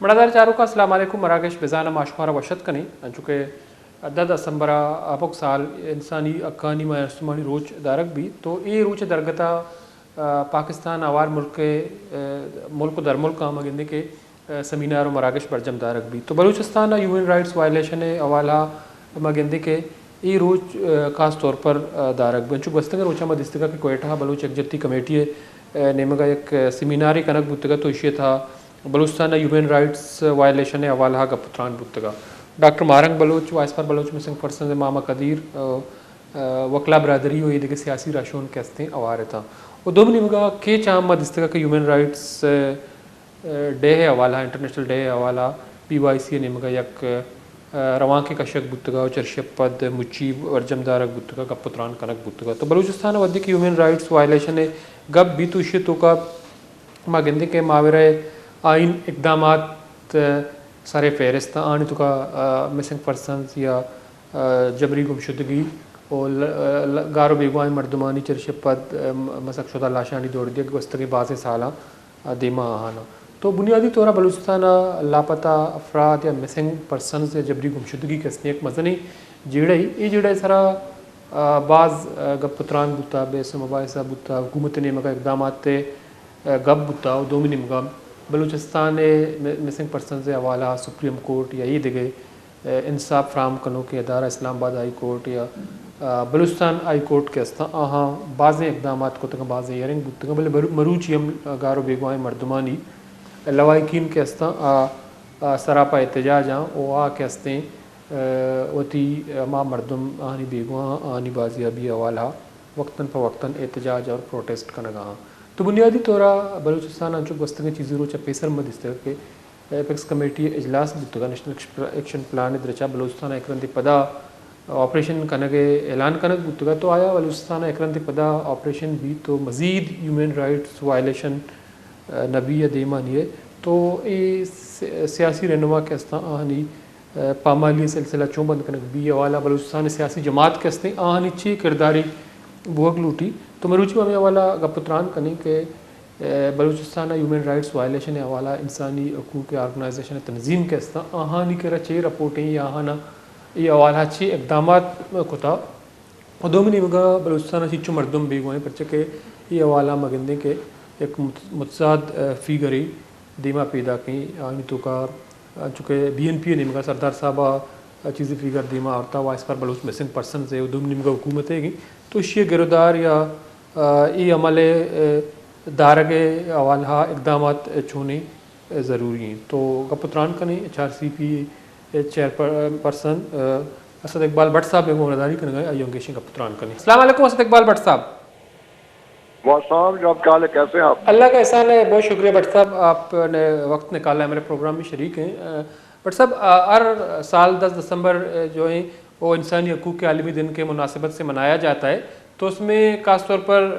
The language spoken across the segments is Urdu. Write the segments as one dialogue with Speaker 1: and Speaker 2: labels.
Speaker 1: مردار چاروں کا السلام علیکم مراکش بزانہ ماشمارا وشت کنی چونکہ 10 دسمبر ابک سال انسانی اکانی مایرسمانی روچ دارک بھی تو یہ روچ درگتا پاکستان آوار ملک در ملک آمہ گندے کے سمینار و مراکش برجم دارک بھی تو بلوچستان ہیومن رائٹس وائلیشن اوالا مگندے کے ای روچ خاص طور پر دارک بنچو گستنگ روچا مدستگا کہ کوئٹہ بلوچ یکجہتی کمیٹی نیمگا ایک سیمیناری کنک بودتگا تو اشیے تھا بلوچستان ہیومن رائٹس وائلیشن اوالا گپتران بودتگا doctor Mahrang Baloch voice for Baloch missing person Mama Qadeer وکلا برادری و یہ دیکھ سیاسی راشون کہتے ہیں اوارے تھا وہ دو نیمگا کے چاہم مدستگا کہ ہیومن رائٹس ڈے ہے حوالہ انٹرنیشنل ڈے ہے حوالہ پی وائی سی نیمگا یک روان کے کشک بودتگا چرشپ پد مچی ورجم دارک بودتگا گپتران کنک بودتگا تو بلوچستان ودی کی ہیومن رائٹس وائلیشن گپ بھی تو اشی تو کا ما گندے کے ماورہ آئین اقدامات سارے فہرست آنی تو کا مسنگ پرسنز یا جبری گمشدگی اور گارو بیگوائیں مردمانی چرشپ پد مسک شدہ لاشانی دوڑ دیا گستگی باز سالہ دیما آہانا تو بنیادی طورہ بلوچستان لاپتہ افراد یا مسنگ پرسنز یا جبری گمشدگی کسنی ایک مزنی جیڑائی یہ جیڑائی سرا بعض گپتران بوتا بیس مباحثہ بوتا حکومت نے مگا اقدامات گپ بوتا و دومی نمگا بلوچستان مسنگ پرسنز حوالہ سپریم کورٹ یا یہ دیگے انصاف فراہم کنو کے ادارہ اسلام آباد ہائی کورٹ یا بلوچستان ہائی کورٹ کے استا آہاں بعض اقدامات کو تک بعض ہیئرنگ بوتگا بلے مروچی ہم گارو بیگوائیں مردمانی لوائقین کے استا سراپا احتجاج ہاں او آ کے استے وتی ما مردم آنی بیگواں آنی بازی ابھی حوالہ وقتاً فوقتاً احتجاج اور پروٹیسٹ کنگا ہاں تو بنیادی طورہ بلوچستان انچو گستگی چیزی روچا پیسر مدستگا کہ ایپیکس کمیٹی اجلاس بودتگا نیشنل ایکشن پلان درچا بلوچستان ایکرندی پدا آپریشن کنگے اعلان کنگ بودتگا تو آیا بلوچستان ایکرندی پدا آپریشن بھی تو مزید ہیومن رائٹس وائلیشن نبی دیما نہیں ہے تو یہ سیاسی رہنما کے استا آہنی پامالی سلسلہ چوبند کنک بھی حوالہ بلوچستان سیاسی جماعت کے استے آہنی چی کرداری بوگ لوٹی تو مروچی میں حوالہ گپتران کنی کہ بلوچستان ہیومن رائٹس وائلیشن حوالہ انسانی حقوق آرگنائزیشن تنظیم کے استا آہانی کرا چی رپورٹیں یا آہانا یہ حوالہ چی اقدامات کتا و دومی نیمگا بلوچستان چیچو مردم بیگوائیں پرچکے یہ حوالہ مگندے کے ایک متضاد فیگری دیما پیدا کی آئینی تو کار چونکہ بی این پی نیمگا سردار صاحبہ چیزی فیگر دیما آرتا voice for Baloch missing person سے دوم نیمگا حکومت ہے گی تو یہ گردار یا ای عمل دارگے حوالہ اقدامات چھونے ضروری ہیں تو گپتران کنی HRCP chair person Asad Iqbal but صاحب ایک مرداری کنگا ایونگیشن گپتران کنی. السلام علیکم اسد اقبال بٹ صاحب.
Speaker 2: صاحب جو آپ کیا حال ہے، کیسے ہیں آپ؟
Speaker 1: اللہ کا احسان ہے، بہت شکریہ بٹ صاحب، آپ نے وقت نکالا ہے، میرے پروگرام میں شریک ہیں. بٹ صاحب ہر سال 10 دسمبر جو ہیں وہ انسانی حقوق کے عالمی دن کے مناسبت سے منایا جاتا ہے، تو اس میں خاص طور پر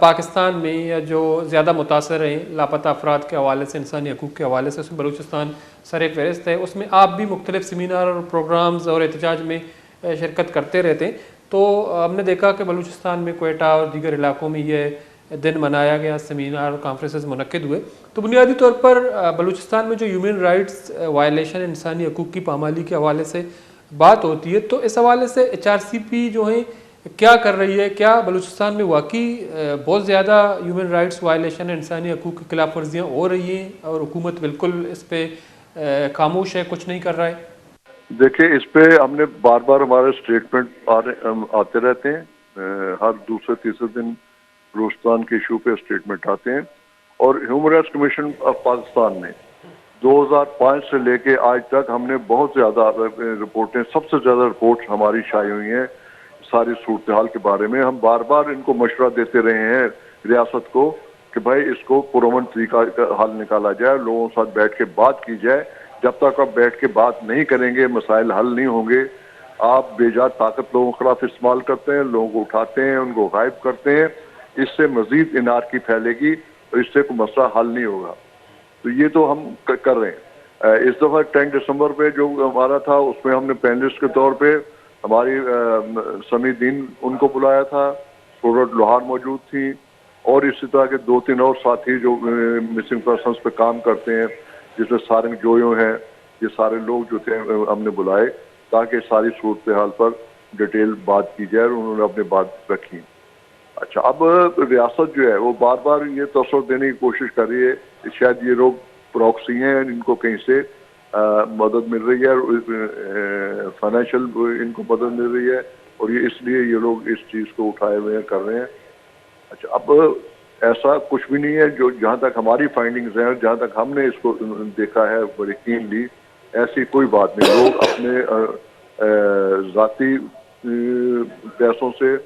Speaker 1: پاکستان میں یا جو زیادہ متاثر ہیں لاپتہ افراد کے حوالے سے، انسانی حقوق کے حوالے سے، اس میں بلوچستان سر فہرست ہے. اس میں آپ بھی مختلف سیمینار اور پروگرامز اور احتجاج میں شرکت کرتے رہتے ہیں. تو ہم نے دیکھا کہ بلوچستان میں کوئٹہ اور دیگر علاقوں میں یہ دن منایا گیا، سیمینار اور کانفرنسز منعقد ہوئے. تو بنیادی طور پر بلوچستان میں جو ہیومن رائٹس وائلیشن، انسانی حقوق کی پامالی کے حوالے سے بات ہوتی ہے، تو اس حوالے سے HRCP جو ہیں کیا کر رہی ہے؟ کیا بلوچستان میں واقعی بہت زیادہ ہیومن رائٹس وائلیشن، انسانی حقوق کی خلاف ورزیاں ہو رہی ہیں اور حکومت بالکل اس پہ خاموش ہے، کچھ نہیں کر رہا ہے؟
Speaker 2: دیکھیں، اس پہ ہم نے بار بار ہمارے اسٹیٹمنٹ آتے رہتے ہیں، ہر دوسرے تیسرے دن بلوچستان کے ایشو پہ اسٹیٹمنٹ آتے ہیں. اور human rights commission of Pakistan نے 2005 سے لے کے آج تک ہم نے بہت زیادہ رپورٹیں، سب سے زیادہ رپورٹ ہماری شائع ہوئی ہیں ساری صورتحال کے بارے میں. ہم بار بار ان کو مشورہ دیتے رہے ہیں ریاست کو کہ بھائی اس کو پرامن طریقہ حل نکالا جائے، لوگوں کے ساتھ بیٹھ کے بات کی جائے. جب تک آپ بیٹھ کے بات نہیں کریں گے مسائل حل نہیں ہوں گے. آپ بے جا طاقت لوگوں کے خلاف استعمال کرتے ہیں، لوگوں کو اٹھاتے ہیں، ان کو غائب کرتے ہیں. اس سے مزید انارکی پھیلے گی اور اس سے کوئی مسئلہ حل نہیں ہوگا. تو یہ تو ہم کر رہے ہیں. اس دفعہ 10 دسمبر پہ جو ہمارا تھا، اس میں ہم نے پینلسٹ کے طور پہ ہماری سمی دین ان کو بلایا تھا، سورت لوہار موجود تھی، اور اسی طرح کے 2-3 اور ساتھی جو مسنگ پرسنس پہ کام کرتے ہیں. جس میں سارنگ جویو ہیں، یہ سارے لوگ جو تھے ہم نے بلائے تاکہ ساری صورتحال پر ڈیٹیل بات کی جائے، اور انہوں نے اپنی بات رکھی۔ اچھا، اب ریاست جو ہے وہ بار بار یہ تصور دینے کی کوشش کر رہی ہے کہ شاید یہ لوگ پراکسی ہیں، ان کو کہیں سے مدد مل رہی ہے، فائنینشیل ان کو مدد مل رہی ہے، اور یہ اس لیے یہ لوگ اس چیز کو اٹھائے ہوئے ہیں، کر رہے ہیں۔ اچھا، اب ایسا کچھ بھی نہیں ہے، جو جہاں تک ہماری فائنڈنگز ہیں، جہاں تک ہم نے اس کو دیکھا ہے بڑی کینلی، ایسی کوئی بات نہیں۔ لوگ اپنے ذاتی پیسوں سے،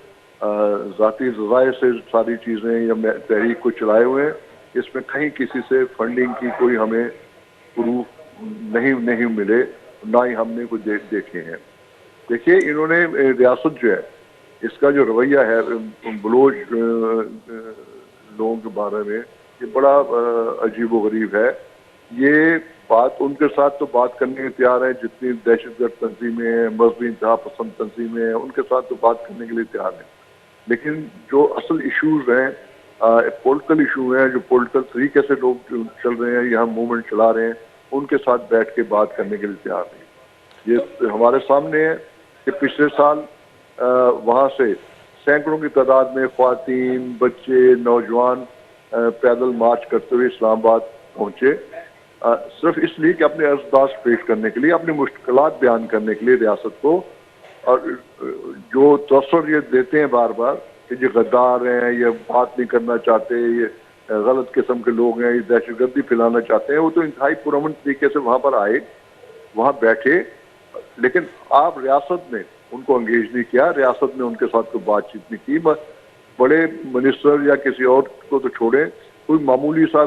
Speaker 2: ذاتی ذرائع سے ساری چیزیں یا تحریک کو چلائے ہوئے ہیں۔ اس میں کہیں کسی سے فنڈنگ کی کوئی ہمیں پروف نہیں ملے، نہ ہی ہم نے کوئی دیکھے ہیں۔ دیکھیے، انہوں نے ریاست جو ہے، اس کا جو رویہ ہے بلوچ لوگوں کے بارے میں، یہ بڑا عجیب و غریب ہے۔ یہ بات ان کے ساتھ تو بات کرنے کے تیار ہیں، جتنی دہشت گرد تنظیمیں ہیں، مذہبی انتہا پسند تنظیمیں ہیں، ان کے ساتھ تو بات کرنے کے لیے تیار ہیں، لیکن جو اصل ایشوز ہیں، پولیٹیکل ایشو ہیں، جو پولیٹیکل طریقے سے لوگ چل رہے ہیں، یہاں موومنٹ چلا رہے ہیں، ان کے ساتھ بیٹھ کے بات کرنے کے لیے تیار نہیں۔ یہ ہمارے سامنے ہے کہ پچھلے سال وہاں سے سینکڑوں کی تعداد میں خواتین، بچے، نوجوان پیدل مارچ کرتے ہوئے اسلام آباد پہنچے، صرف اس لیے کہ اپنے ارزداشت پیش کرنے کے لیے، اپنی مشکلات بیان کرنے کے لیے ریاست کو۔ اور جو تصور یہ دیتے ہیں بار بار کہ یہ غدار ہیں، یہ بات نہیں کرنا چاہتے، یہ غلط قسم کے لوگ ہیں، یہ دہشت گردی پھیلانا چاہتے ہیں، وہ تو انتہائی پرامن طریقے سے وہاں پر آئے، وہاں بیٹھے، لیکن آپ ریاست نے ان کو انگیج نہیں کیا، ریاست نے ان کے ساتھ کوئی بات چیت نہیں کی۔ بڑے منسٹر یا کسی اور کو تو چھوڑیں، کوئی معمولی سا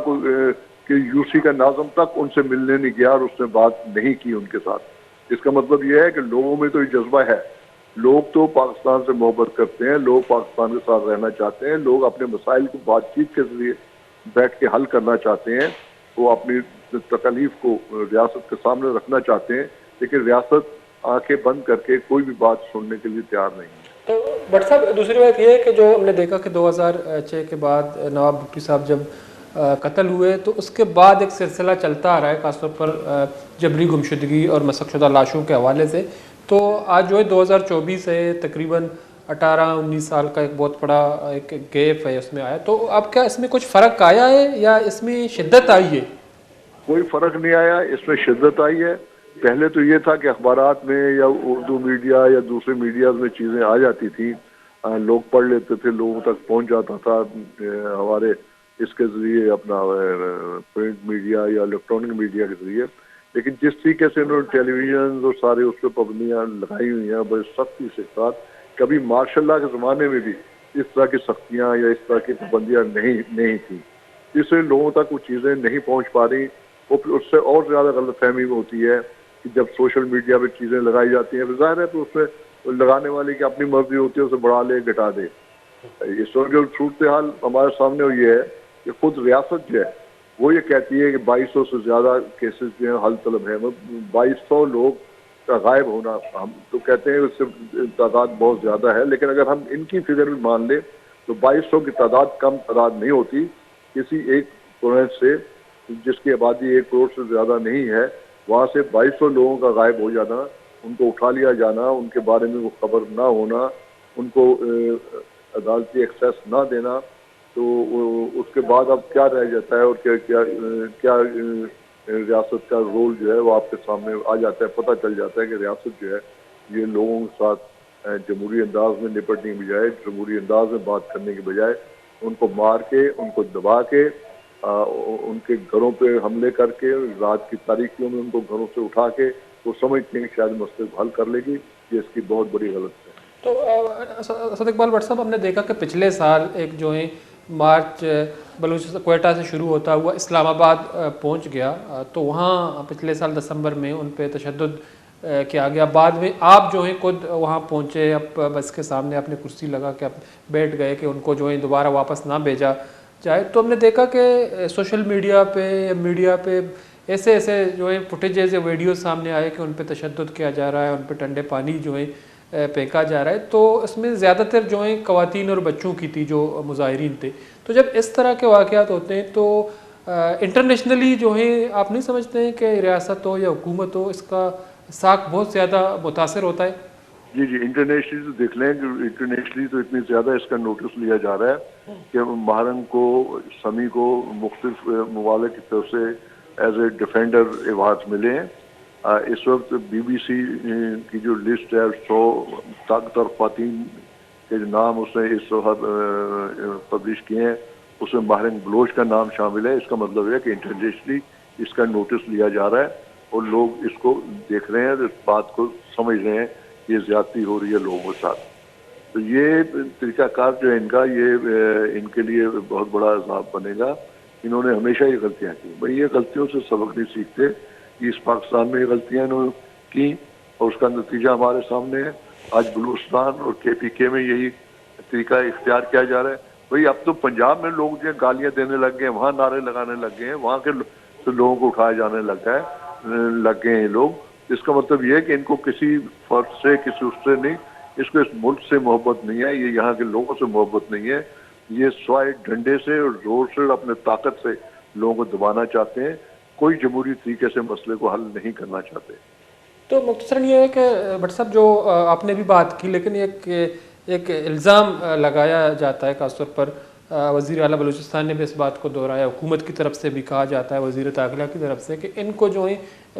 Speaker 2: کہ یو سی کا ناظم تک ان سے ملنے نہیں گیا اور اس نے بات نہیں کی ان کے ساتھ۔ اس کا مطلب یہ ہے کہ لوگوں میں تو یہ جذبہ ہے، لوگ تو پاکستان سے محبت کرتے ہیں، لوگ پاکستان کے ساتھ رہنا چاہتے ہیں، لوگ اپنے مسائل کو بات چیت کے ذریعے بیٹھ کے حل کرنا چاہتے ہیں، وہ اپنی تکالیف کو ریاست کے سامنے رکھنا چاہتے ہیں، لیکن ریاست آنکھیں بند کر کے کوئی بھی بات سننے کے لیے تیار نہیں ہے۔
Speaker 1: تو بٹ صاحب، دوسری بات یہ ہے کہ جو ہم نے دیکھا کہ 2006 کے بعد نواب بھٹی صاحب جب قتل ہوئے تو اس کے بعد ایک سلسلہ چلتا آ رہا ہے، خاص طور پر جبری گمشدگی اور مسخ شدہ لاشوں کے حوالے سے۔ تو آج جو ہے 2024 ہے، تقریباً 18-19 سال کا ایک بہت بڑا ایک گیپ ہے اس میں آیا، تو اب کیا اس میں کچھ فرق آیا ہے یا اس میں شدت آئی ہے؟
Speaker 2: کوئی فرق نہیں آیا، اس میں شدت آئی ہے۔ پہلے تو یہ تھا کہ اخبارات میں یا اردو میڈیا یا دوسرے میڈیاز میں چیزیں آ جاتی تھیں، لوگ پڑھ لیتے تھے، لوگوں تک پہنچ جاتا تھا ہمارے اس کے ذریعے، اپنا پرنٹ میڈیا یا الیکٹرانک میڈیا کے ذریعے۔ لیکن جس طریقے سے انہوں نے ٹیلی ویژن اور سارے اس پہ پابندیاں لگائی ہوئی ہیں بڑی سختی سے ساتھ، کبھی مارشل لا کے زمانے میں بھی اس طرح کی سختیاں یا اس طرح کی پابندیاں نہیں تھیں، اس سے لوگوں تک وہ چیزیں نہیں پہنچ پا رہی۔ وہ پھر اس سے اور زیادہ غلط فہمی ہوتی ہے کہ جب سوشل میڈیا پہ چیزیں لگائی جاتی ہیں، ظاہر ہے تو اس میں لگانے والے کی اپنی مرضی ہوتی ہے، اسے بڑھا لے گھٹا دے۔ اس وقت جو صورتحال ہمارے سامنے یہ ہے کہ خود ریاست جو ہے وہ یہ کہتی ہے کہ 2200 سے زیادہ کیسز جو ہیں حل طلب ہیں، 2200 لوگ کا غائب ہونا، ہم تو کہتے ہیں اس سے تعداد بہت زیادہ ہے، لیکن اگر ہم ان کی فگر بھی مان لیں تو 2200 کی تعداد کم تعداد نہیں ہوتی۔ کسی ایک پروونس سے جس کی آبادی 1 کروڑ سے زیادہ نہیں ہے، وہاں سے 2200 لوگوں کا غائب ہو جانا، ان کو اٹھا لیا جانا، ان کے بارے میں وہ خبر نہ ہونا، ان کو عدالتی ایکسیس نہ دینا، تو اس کے بعد اب کیا رہ جاتا ہے اور کیا ریاست کا رول جو ہے وہ آپ کے سامنے آ جاتا ہے، پتہ چل جاتا ہے کہ ریاست جو ہے یہ لوگوں کے ساتھ جمہوری انداز میں نپٹنے کی بجائے، جمہوری انداز میں بات کرنے کی بجائے، ان کو مار کے، ان کو دبا کے، ان کے گھروں پہ حملے کر کے، رات کی تاریکیوں میں ان کو گھروں سے اٹھا کے وہ سمجھتے ہیں کہ شاید مسئلے کو حل کر لے گی، یہ اس کی بہت بڑی غلط ہے۔
Speaker 1: تو اسد اقبال بٹ صاحب، ہم نے دیکھا کہ پچھلے سال ایک جو ہے مارچ بلوچستان کوئٹہ سے شروع ہوتا ہوا اسلام آباد پہنچ گیا، تو وہاں پچھلے سال دسمبر میں ان پہ تشدد کیا گیا۔ بعد میں آپ جو ہیں خود وہاں پہنچے، اب بس کے سامنے اپنے کرسی لگا کے بیٹھ گئے کہ ان کو جو ہے دوبارہ واپس نہ بھیجا جائے۔ تو ہم نے دیکھا کہ سوشل میڈیا پہ ایسے جو ہے فوٹیجز یا ویڈیوز سامنے آئے کہ ان پہ تشدد کیا جا رہا ہے، ان پہ ٹنڈے پانی جو ہے پھینکا جا رہا ہے۔ تو اس میں زیادہ تر جو ہیں خواتین اور بچوں کی تھی جو مظاہرین تھے۔ تو جب اس طرح کے واقعات ہوتے ہیں تو انٹرنیشنلی جو ہے آپ نہیں سمجھتے ہیں کہ ریاست ہو یا حکومت ہو اس کا ساکھ بہت زیادہ متاثر ہوتا ہے؟
Speaker 2: جی انٹرنیشنلی تو دیکھ لیں کہ انٹرنیشنلی تو اتنی زیادہ اس کا نوٹس لیا جا رہا ہے کہ محرم کو سمیع کو مختلف ممالک کی طرف سے ایز اے ڈیفینڈر ایوارڈ ملے ہیں. اس وقت بی بی سی کی جو لسٹ ہے 100 طاقتور خواتین کے جو نام اس نے اس وقت پبلش کیے ہیں اس میں محرم بلوچ کا نام شامل ہے. اس کا مطلب ہے کہ انٹرنیشنلی اس کا نوٹس لیا جا رہا ہے اور لوگ اس کو دیکھ رہے ہیں, اس بات کو سمجھ رہے ہیں یہ زیادتی ہو رہی ہے لوگوں کے ساتھ. تو یہ طریقہ کار جو ہے ان کا, یہ ان کے لیے بہت بڑا عذاب بنے گا. انہوں نے ہمیشہ یہ غلطیاں کی, بھائی یہ غلطیوں سے سبق نہیں سیکھتے. اس پاکستان میں یہ غلطیاں انہوں نے کی اور اس کا نتیجہ ہمارے سامنے ہے. آج بلوچستان اور کے پی کے میں یہی طریقہ اختیار کیا جا رہا ہے. بھائی اب تو پنجاب میں لوگ جو گالیاں دینے لگ گئے ہیں, وہاں نعرے لگانے لگ گئے ہیں, وہاں کے لوگوں کو اٹھائے جانے لگ گئے ہیں لوگ. اس کا مطلب یہ ہے کہ ان کو کسی فرد سے, کسی اس سے نہیں, اس کو اس ملک سے محبت نہیں ہے, یہ یہاں کے لوگوں سے محبت نہیں ہے. یہ سوائے ڈنڈے سے اور زور سے اور اپنے طاقت سے لوگوں کو دبانا چاہتے ہیں. کوئی جمہوری طریقے سے مسئلے کو حل نہیں کرنا چاہتے.
Speaker 1: تو مختصراً یہ ہے کہ بٹ صاحب جو آپ نے بھی بات کی, لیکن ایک الزام لگایا جاتا ہے خاص طور پر وزیر اعلیٰ بلوچستان نے بھی اس بات کو دہرایا, حکومت کی طرف سے بھی کہا جاتا ہے, وزیر داخلہ کی طرف سے, کہ ان کو جو ہے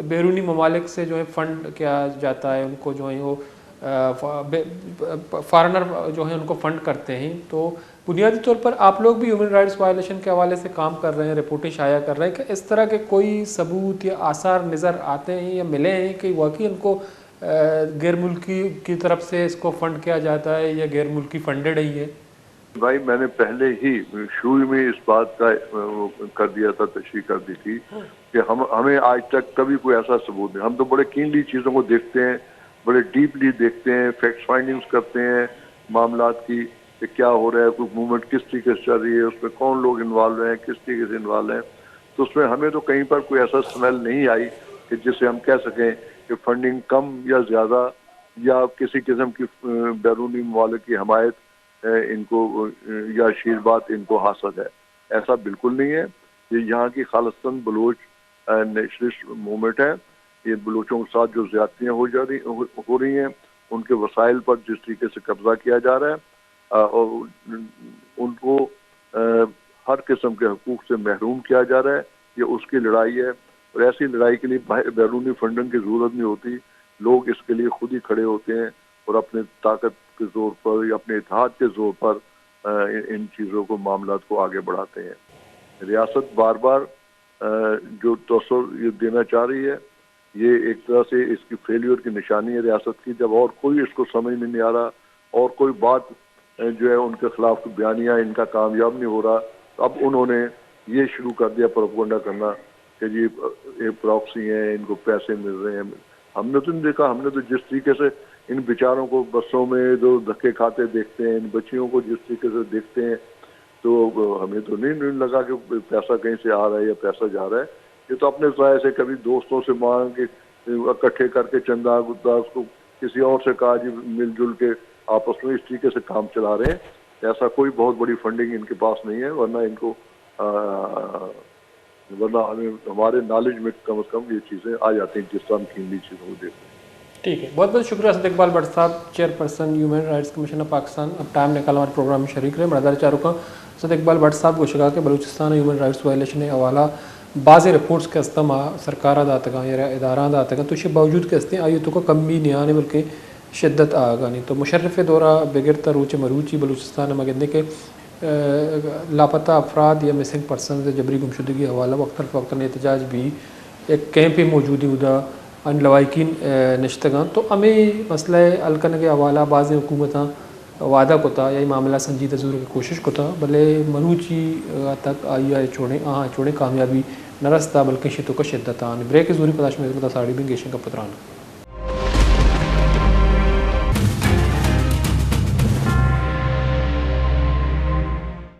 Speaker 1: بیرونی ممالک سے جو ہے فنڈ کیا جاتا ہے, ان کو جو ہے وہ فارنر جو ہیں ان کو فنڈ کرتے ہیں. تو بنیادی طور پر آپ لوگ بھی ہیومن رائٹس وائلیشن کے حوالے سے کام کر رہے ہیں, رپورٹیں شائع کر رہے ہیں, کہ اس طرح کے کوئی ثبوت یا آثار نظر آتے ہیں یا ملے ہیں کہ واقعی ان کو غیر ملکی کی طرف سے اس کو فنڈ کیا جاتا ہے یا غیر ملکی فنڈڈ ہی ہے؟
Speaker 2: بھائی میں نے پہلے ہی شروع میں اس بات کا کر دیا تھا, تشریح کر دی تھی کہ ہمیں آج تک کبھی کوئی ایسا ثبوت نہیں. ہم تو بڑے کینلی چیزوں کو دیکھتے ہیں, بڑے ڈیپلی دیکھتے ہیں, فیکٹ فائنڈنگز کرتے ہیں معاملات کی کہ کیا ہو رہا ہے, کوئی موومنٹ کس طریقے سے چل رہی ہے, اس میں کون لوگ انوالو ہیں, کس طریقے سے انوالو ہیں. تو اس میں ہمیں تو کہیں پر کوئی ایسا سمیل نہیں آئی کہ جس سے ہم کہہ سکیں کہ فنڈنگ کم یا زیادہ یا کسی قسم کی بیرونی ممالک کی حمایت ان کو یا آشیرواد ان کو حاصل ہے. ایسا بالکل نہیں ہے. یہ یہاں کی خالصتاً بلوچ نیشنلسٹ موومنٹ ہے. یہ بلوچوں کے ساتھ جو زیادتیاں ہو رہی ہیں, ان کے وسائل پر جس طریقے سے قبضہ کیا جا رہا ہے اور ان کو ہر قسم کے حقوق سے محروم کیا جا رہا ہے, یہ اس کی لڑائی ہے. اور ایسی لڑائی کے لیے بیرونی فنڈنگ کی ضرورت نہیں ہوتی. لوگ اس کے لیے خود ہی کھڑے ہوتے ہیں اور اپنے طاقت کے زور پر یا اپنے اتحاد کے زور پر ان چیزوں کو, معاملات کو آگے بڑھاتے ہیں. ریاست بار بار جو توسل یہ دینا چاہ رہی ہے, یہ ایک طرح سے اس کی فیلیور کی نشانی ہے ریاست کی. جب اور کوئی اس کو سمجھ میں نہیں آ رہا اور کوئی بات جو ہے ان کے خلاف بیانیہ ان کا کامیاب نہیں ہو رہا, تو اب انہوں نے یہ شروع کر دیا پروپیگنڈا کرنا کہ جی یہ پراکسی ہیں, ان کو پیسے مل رہے ہیں. ہم نے تو نہیں دیکھا. ہم نے تو جس طریقے سے ان بیچاروں کو بسوں میں جو دھکے کھاتے دیکھتے ہیں, ان بچیوں کو جس طریقے سے دیکھتے ہیں, تو ہمیں تو نہیں لگا کہ پیسہ کہیں سے آ رہا ہے یا پیسہ جا رہا ہے. یہ تو اپنے ذرائع سے کبھی دوستوں سے مانگ کے اکٹھے کر کے چندہ گدا اس کو کسی اور سے کہا جی مل جل کے آپس میں اس طریقے سے کام چلا رہے ہیں. ایسا کوئی بہت بڑی فنڈنگ ان کے پاس نہیں ہے, ورنہ ان کو ہمارے نالج میں کم از کم یہ چیزیں آ جاتی ہیں جس طرح ہم قیمتی چیزوں کو دیکھتے ہیں.
Speaker 1: ٹھیک ہے, بہت بہت شکریہ اسد اقبال بٹ صاحب, chair person human rights commission of Pakistan. اب ٹائم نکال ہمارے پروگرام میں شریک رہے. مردار چاروں اسد اقبال بٹ صاحب کو شکا کہ بلوچستان ہیومن رائٹس وائلیشن حوالہ بعض رپورٹس کے استما سرکار داتگاں یا ادارہ داتگاں تو اس باوجود کے استے آئی تو کو کم بھی نہیں آنے بلکہ شدت آگا نہیں. تو مشرف دورہ بغیر روچ مروچی بلوچستان میں گندے کے لاپتہ افراد یا مسنگ پرسنز جبری گمشدگی حوالہ وقتاً فوقتاً احتجاج بھی ایک کیمپ موجود ہوتا ان لوائقین نشتگاں. تو ہمیں مسئلہ الکن کے حوالہ بعض حکومتاں وعدہ کو تھا یا معاملہ سنجیدہ ضرور کی کوشش کو تھا بھلے مروچی تک آئی چھوڑیں کامیابی نہ رستہ بلکہ شتوں کا شدت آن بریک ضروری پتاش میں ساڑی بھی گیشن کا پتران.